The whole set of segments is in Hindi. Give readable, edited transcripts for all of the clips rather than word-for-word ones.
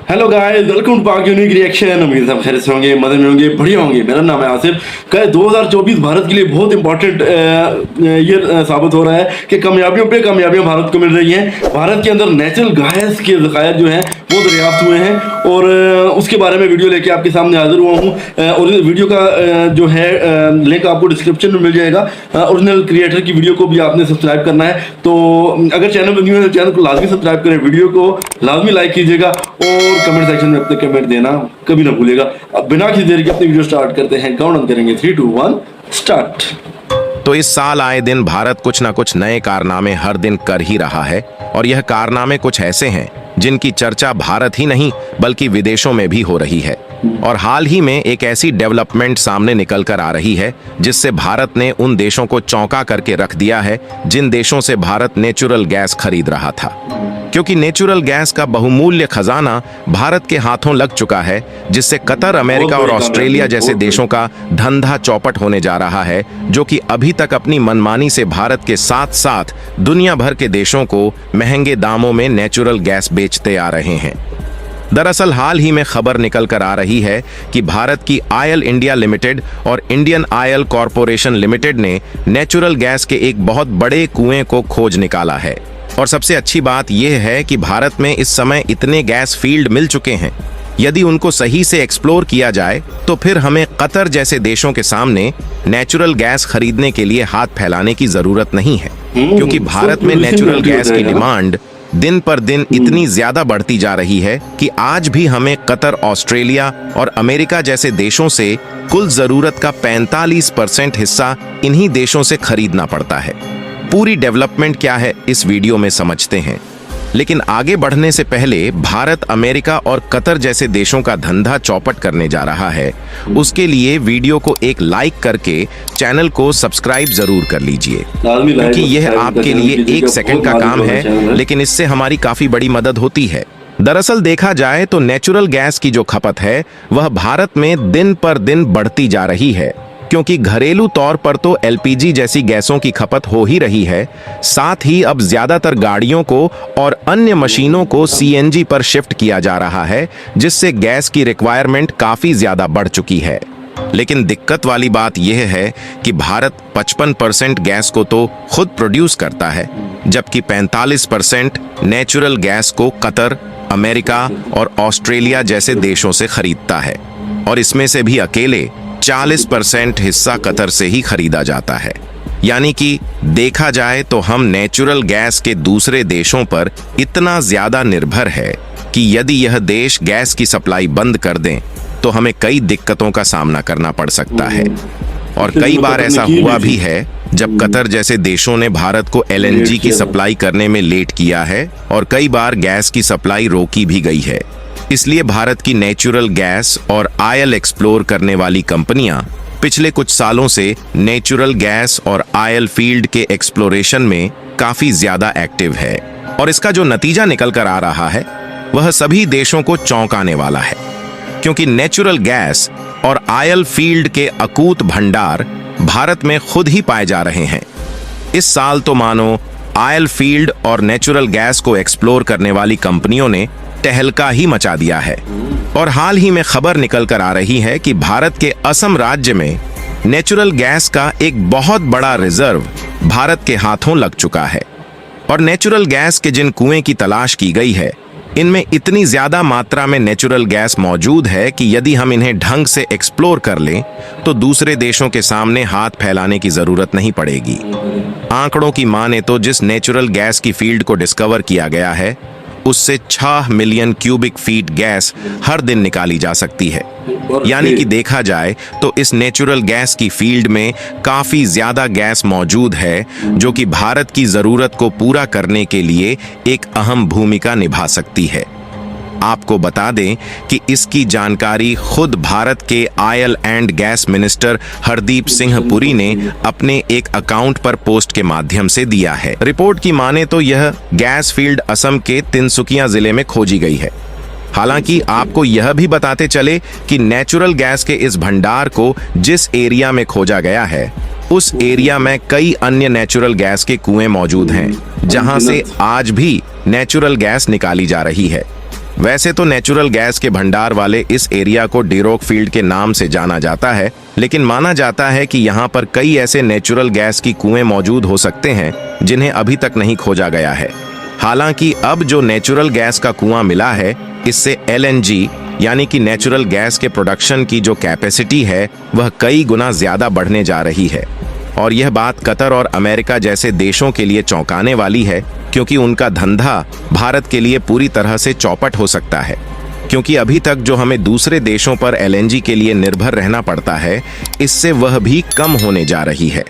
हेलो गाइस, वेलकम टू पाक यूनिक रिएक्शन। उम्मीद सब खैर से होंगे, मजे में होंगे, बढ़िया होंगे। मेरा नाम है आसिफ। गाइस 2024 भारत के लिए बहुत इंपॉर्टेंट ईयर साबित हो रहा है कि कामयाबियों पे कामयाबियां भारत को मिल रही हैं। भारत के अंदर नेचुरल गैस के ज़खायर जो हैं वो दरियाफ्त हुए हैं और उसके बारे में वीडियो लेके आपके सामने हाजिर हुआ हूँ। और वीडियो का जो है लिंक आपको डिस्क्रिप्शन में मिल जाएगा। ओरिजिनल क्रिएटर की वीडियो को भी आपने सब्सक्राइब करना है, तो अगर चैनल पर न्यू है तो चैनल को लाजमी सब्सक्राइब करें, वीडियो को लाजमी लाइक कीजिएगा और कमेंट सेक्शन में अपने कमेंट देना कभी ना भूलेगा। अब बिना किसी देर के अपनी वीडियो स्टार्ट करते हैं। काउंटडाउन करेंगे 3, 2, 1 स्टार्ट। तो इस साल आए दिन भारत कुछ ना कुछ नए कारनामे हर दिन कर ही रहा है और यह कारनामे कुछ ऐसे हैं जिनकी चर्चा भारत ही नहीं बल्कि विदेशों में भी हो रही है। और हाल ही में एक ऐसी डेवलपमेंट सामने निकल कर आ रही है जिससे भारत ने उन देशों को चौंका करके रख दिया है जिन देशों से भारत नेचुरल गैस खरीद रहा था, क्योंकि नेचुरल गैस का बहुमूल्य खजाना भारत के हाथों लग चुका है, जिससे कतर, अमेरिका और ऑस्ट्रेलिया जैसे देशों का धंधा चौपट होने जा रहा है, जो कि अभी तक अपनी मनमानी से भारत के साथ साथ दुनिया भर के देशों को महंगे दामों में नेचुरल गैस बेचते आ रहे हैं। दरअसल हाल ही में खबर निकल कर आ रही है कि भारत की आयल इंडिया लिमिटेड और इंडियन आयल कॉरपोरेशन लिमिटेड ने नेचुरल गैस के एक बहुत बड़े कुएं को खोज निकाला है। और सबसे अच्छी बात यह है कि भारत में इस समय इतने गैस फील्ड मिल चुके हैं, यदि उनको सही से एक्सप्लोर किया जाए तो फिर हमें कतर जैसे देशों के सामने नेचुरल गैस खरीदने के लिए हाथ फैलाने की जरूरत नहीं है, क्योंकि भारत में नेचुरल गैस की डिमांड दिन पर दिन इतनी ज्यादा बढ़ती जा रही है कि आज भी हमें कतर, ऑस्ट्रेलिया और अमेरिका जैसे देशों से कुल जरूरत का 45% हिस्सा इन्हीं देशों से खरीदना पड़ता है। पूरी डेवलपमेंट क्या है इस वीडियो में समझते हैं, लेकिन आगे बढ़ने से पहले भारत, अमेरिका और कतर जैसे देशों का धंधा चौपट करने जा रहा है, उसके लिए वीडियो को एक लाइक करके चैनल को सब्सक्राइब जरूर कर लीजिए, क्योंकि यह आपके लिए 1 सेकंड का काम है, लेकिन इससे हमारी काफी बड़ी मदद होती है। दरअसल देखा जाए तो नेचुरल गैस की जो खपत है वह भारत में दिन पर दिन बढ़ती जा रही है, क्योंकि घरेलू तौर पर तो एलपीजी जैसी गैसों की खपत हो ही रही है, साथ ही अब ज्यादातर गाड़ियों को और अन्य मशीनों को सीएनजी पर शिफ्ट किया जा रहा है, जिससे गैस की रिक्वायरमेंट काफी ज्यादा बढ़ चुकी है। लेकिन दिक्कत वाली बात यह है कि भारत 55% गैस को तो खुद प्रोड्यूस करता है, जबकि 45% नेचुरल गैस को कतर, अमेरिका और ऑस्ट्रेलिया जैसे देशों से खरीदता है, और इसमें से भी अकेले 40% हिस्सा कतर से ही खरीदा जाता है। यानी कि देखा जाए तो हम नेचुरल गैस के दूसरे देशों पर इतना ज्यादा निर्भर है कि यदि यह देश गैस की सप्लाई बंद कर दें तो हमें कई दिक्कतों का सामना करना पड़ सकता है। और कई बार ऐसा हुआ भी है जब कतर जैसे देशों ने भारत को एलएनजी की सप्लाई करने में लेट किया है, और कई बार गैस की सप्लाई रोकी भी गई है। इसलिए भारत की नेचुरल गैस और आयल एक्सप्लोर करने वाली कंपनियां पिछले कुछ सालों से नेचुरल गैस और आयल फील्ड के एक्सप्लोरेशन में काफी ज्यादा एक्टिव है, और इसका जो नतीजा निकल कर आ रहा है वह सभी देशों को चौंकाने वाला है, क्योंकि नेचुरल गैस और आयल फील्ड के अकूत भंडार भारत में खुद ही पाए जा रहे हैं। इस साल तो मानो आयल फील्ड और नेचुरल गैस को एक्सप्लोर करने वाली कंपनियों ने तहलका ही मचा दिया है। और हाल ही में खबर निकल कर आ रही है कि भारत के असम राज्य में नेचुरल गैस का एक बहुत बड़ा रिजर्व भारत के हाथों लग चुका है, और नेचुरल गैस के जिन कुएं की तलाश की गई है इनमें इतनी ज्यादा मात्रा में नेचुरल गैस मौजूद है कि यदि हम इन्हें ढंग से एक्सप्लोर कर लें तो दूसरे देशों के सामने हाथ फैलाने की जरूरत नहीं पड़ेगी। आंकड़ों की माने तो जिस नेचुरल गैस की फील्ड को डिस्कवर किया गया है उससे 6 मिलियन क्यूबिक फीट गैस हर दिन निकाली जा सकती है। यानी कि देखा जाए तो इस नेचुरल गैस की फील्ड में काफी ज्यादा गैस मौजूद है, जो कि भारत की जरूरत को पूरा करने के लिए एक अहम भूमिका निभा सकती है। आपको बता दें कि इसकी जानकारी खुद भारत के oil and gas minister Hardeep Singh Puri ने अपने एक अकाउंट पर पोस्ट के माध्यम से दिया है। रिपोर्ट की माने तो यह गैस फील्ड असम के तिनसुकिया जिले में खोजी गई है। हालांकि आपको यह भी बताते चले कि नेचुरल गैस के इस भंडार को जिस एरिया में खोजा गया है उस एरिया में कई अन्य नेचुरल गैस के कुएं मौजूद हैं, जहां से आज भी नेचुरल गैस निकाली जा रही है। वैसे तो नेचुरल गैस के भंडार वाले इस एरिया को डीरोक फील्ड के नाम से जाना जाता है, लेकिन माना जाता है कि यहाँ पर कई ऐसे नेचुरल गैस की कुएं मौजूद हो सकते हैं जिन्हें अभी तक नहीं खोजा गया है। हालांकि अब जो नेचुरल गैस का कुआं मिला है, इससे LNG यानी कि नेचुरल गैस के प्रोडक्शन की जो कैपेसिटी है वह कई गुना ज्यादा बढ़ने जा रही है। और यह बात कतर और अमेरिका जैसे देशों के लिए चौंकाने वाली है, क्योंकि उनका धंधा भारत के लिए पूरी तरह से चौपट हो सकता है। क्योंकि अभी तक जो हमें दूसरे देशों पर LNG के लिए निर्भर रहना पड़ता है, इससे वह भी कम होने जा रही है।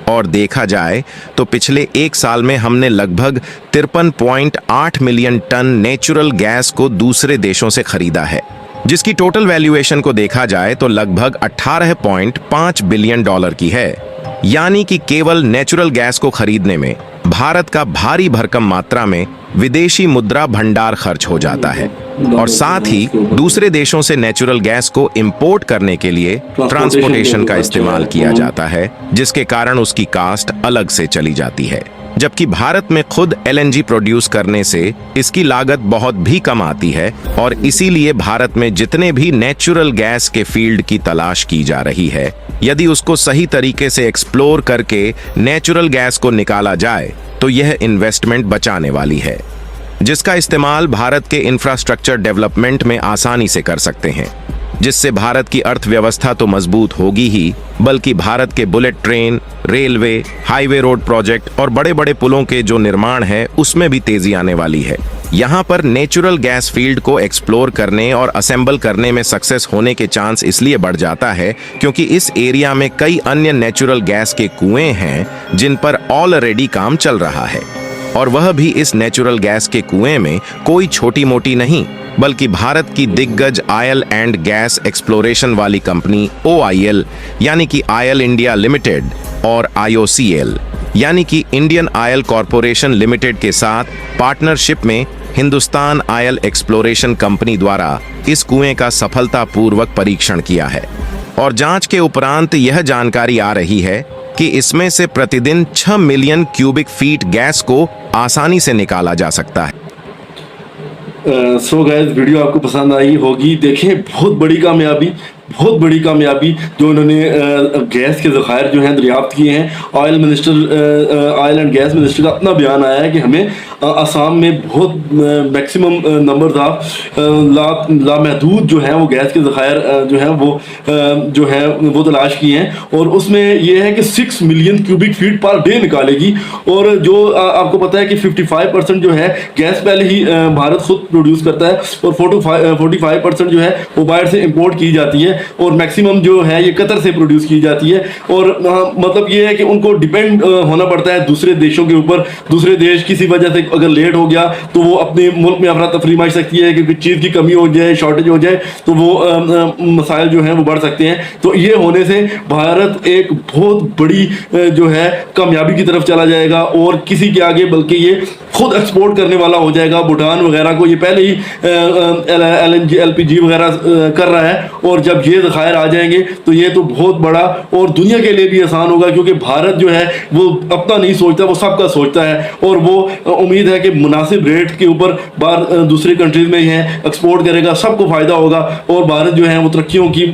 और देखा जाए तो पिछले 1 साल में हमने लगभग 53.8 मिलियन टन नेचुरल गैस को दूसरे देशों से खरीदा है, जिसकी टोटल वैल्यूएशन को देखा जाए तो लगभग 18.5 बिलियन डॉलर की है। यानी कि केवल नेचुरल गैस को खरीदने में भारत का भारी भरकम मात्रा में विदेशी मुद्रा भंडार खर्च हो जाता है। और साथ ही दूसरे देशों से नेचुरल गैस को इंपोर्ट करने के लिए ट्रांसपोर्टेशन का इस्तेमाल किया जाता है, जिसके कारण उसकी कास्ट अलग से चली जाती है। जबकि भारत में खुद LNG प्रोड्यूस करने से इसकी लागत बहुत भी कम आती है, और इसीलिए भारत में जितने भी नेचुरल गैस के फील्ड की तलाश की जा रही है, यदि उसको सही तरीके से एक्सप्लोर करके नेचुरल गैस को निकाला जाए तो यह इन्वेस्टमेंट बचाने वाली है, जिसका इस्तेमाल भारत के इंफ्रास्ट्रक्चर डेवलपमेंट में आसानी से कर सकते हैं, जिससे भारत की अर्थव्यवस्था तो मजबूत होगी ही, बल्कि भारत के bullet train, railway, highway road project और बड़े बड़े पुलों के जो निर्माण है उसमें भी तेजी आने वाली है। यहाँ पर नेचुरल गैस फील्ड को एक्सप्लोर करने और असेंबल करने में सक्सेस होने के चांस इसलिए बढ़ जाता है क्योंकि इस एरिया में कई अन्य नेचुरल गैस के कुएं हैं जिन पर ऑलरेडी काम चल रहा है। और वह भी इस नेचुरल गैस के कुएं में कोई छोटी मोटी नहीं, बल्कि भारत की दिग्गज ऑयल एंड गैस एक्सप्लोरेशन वाली कंपनी OIL यानी कि ऑयल इंडिया लिमिटेड और IOCL यानी कि इंडियन ऑयल कॉरपोरेशन लिमिटेड के साथ पार्टनरशिप में हिंदुस्तान ऑयल एक्सप्लोरेशन कंपनी द्वारा इस कुएं का सफलतापूर्वक परीक्षण किया है। और जांच के उपरांत यह जानकारी आ रही है कि इसमें से प्रतिदिन 6 मिलियन क्यूबिक फीट गैस को आसानी से निकाला जा सकता है। सो गाइस, वीडियो आपको पसंद आई होगी। देखें, बहुत बड़ी कामयाबी जो उन्होंने गैस के ज़खायर जो हैं दरियाफ्त किए हैं। ऑयल एंड गैस मिनिस्टर का अपना बयान आया है कि हमें असम में बहुत मैक्सिमम नंबर ऑफ लामहदूद जो हैं वो गैस के ज़खायर जो हैं वो तलाश किए हैं, और उसमें ये है कि 6 million cubic feet per day निकालेगी। और जो आपको पता है कि 55% जो है गैस पहले ही भारत खुद प्रोड्यूस करता है, और 45% जो है वो बाहर से इंपोर्ट की जाती है, और मैक्सिमम जो है ये कतर से प्रोड्यूस की जाती है। और मतलब ये है कि उनको डिपेंड होना पड़ता है दूसरे देशों के ऊपर। दूसरे देश किसी वजह से अगर लेट हो गया तो वो अपने मुल्क में अफरा तफरी मच सकती है, क्योंकि चीज़ की कमी हो जाए, शॉर्टेज हो जाए, तो वो मसाइल जो हैं वो बढ़ सकते हैं। तो ये होने से भारत एक बहुत बड़ी जो है कामयाबी की तरफ चला जाएगा, और किसी के आगे बल्कि ये खुद एक्सपोर्ट करने वाला हो जाएगा। भूटान वगैरह को ये पहले ही LNG LPG वगैरह कर रहा है, और जब ये ज़खायर आ जाएंगे तो ये तो बहुत बड़ा और दुनिया के लिए भी आसान होगा, क्योंकि भारत जो है वो अपना नहीं सोचता, वो सबका सोचता है। और वो उम्मीद है कि मुनासिब रेट के ऊपर बाहर दूसरी कंट्रीज में है एक्सपोर्ट करेगा, सबको फ़ायदा होगा, और भारत जो है वो तरक्कियों की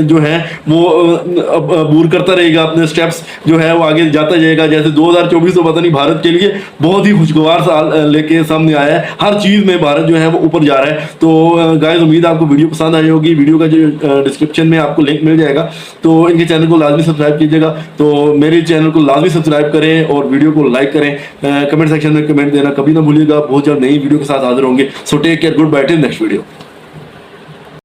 जो है वो अबूर करता रहेगा, अपने स्टेप्स जो है वो आगे जाता जाएगा। जैसे 2024 तो पता नहीं भारत के लिए बहुत ही खुशगवार साल लेके सामने आया है। हर चीज़ में भारत जो है वो ऊपर जा रहा है। तो गाइस, उम्मीद है आपको वीडियो पसंद आई होगी। वीडियो का जो डिस्क्रिप्शन में आपको लिंक मिल जाएगा, तो इनके चैनल को लाजमी सब्सक्राइब कीजिएगा। तो मेरे चैनल को लाजमी सब्सक्राइब करें और वीडियो को लाइक करें। कमेंट सेक्शन में कमेंट देना कभी ना भूलिएगा। बहुत जल्द नई वीडियो के साथ हाजिर होंगे। So take care, goodbye, till next video.